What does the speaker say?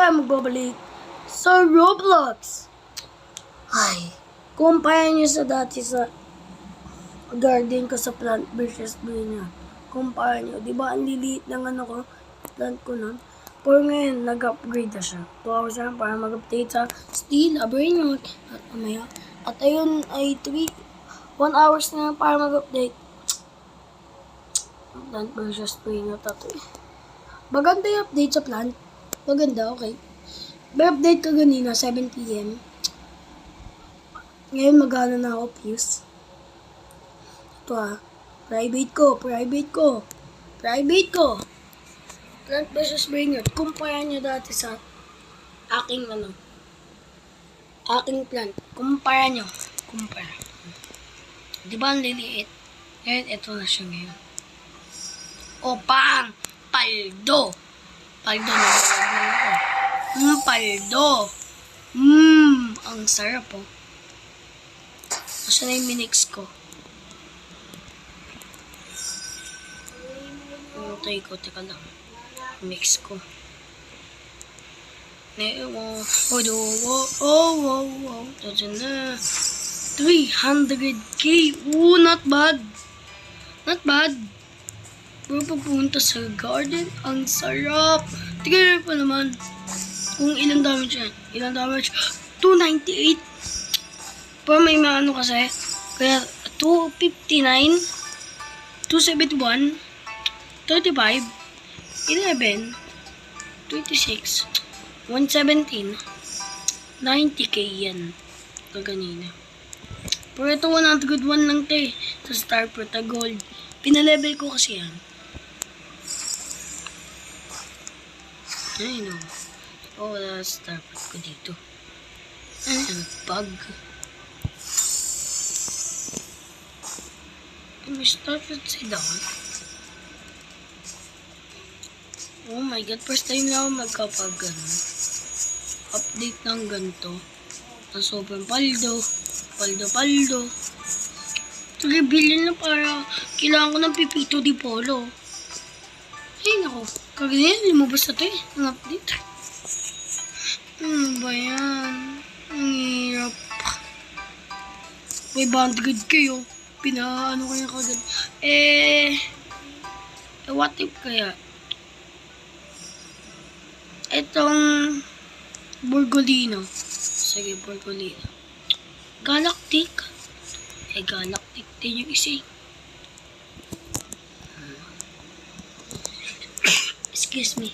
tayo magbabalik sa Roblox. Ay, kumpaya nyo sa dati sa garden ko sa Plant vs. Brainiac. Kumpaya nyo. Diba ang liliit ng ano ko, plant ko nun? Pero ngayon, nag-upgrade na siya. 2 hours na para mag-update sa Steel, Brainiac, at mamaya. At ayun ay 1 hours na para mag-update. Plant vs. Brainiac tato eh. Maganda yung update sa plant. Maganda, okay. May update ka ganina, 7 PM. Ngayon magana na ako, views. Ito ah. Private ko. Plant vs. Brainiac. Kumpara nyo dati sa aking plant. Kumpara. Di ba ang liliit? Ngayon, ito na siya ngayon. O, pang! Paldo na ako. Paldo. Ang sarap oh. Asa na yung minix ko? Teka lang. Mix ko. Ito na. 300k. Not bad. Pero pupunta sa garden, ang sarap. Tignan pa naman kung ilang damage yan. 298. Pero may maano kasi. Kaya 259, 271, 35, 11, 26, 117, 90k yan. Kaganina. Pero ito 101 lang te. Sa Star Prota Gold. Pinalevel ko kasi yan. Ayun o. Wala Star Prota ko dito. Ayun, bug. May Star Prota sa down. Oh my god, first time na ako magkapag update ng ganito. Na sobrang paldo. 3 billion na para kailangan ko ng Pipito Di Polo. Ay nako, kaganyan, lumabas na ito eh, ang update. Ano ba yan? Ang hirap. May bandagad kayo. Pinaano kaya kagad. What if kaya? Itong Borgolino. Sige, Borgolino. Galactic. Galactic din yung isa. Excuse me.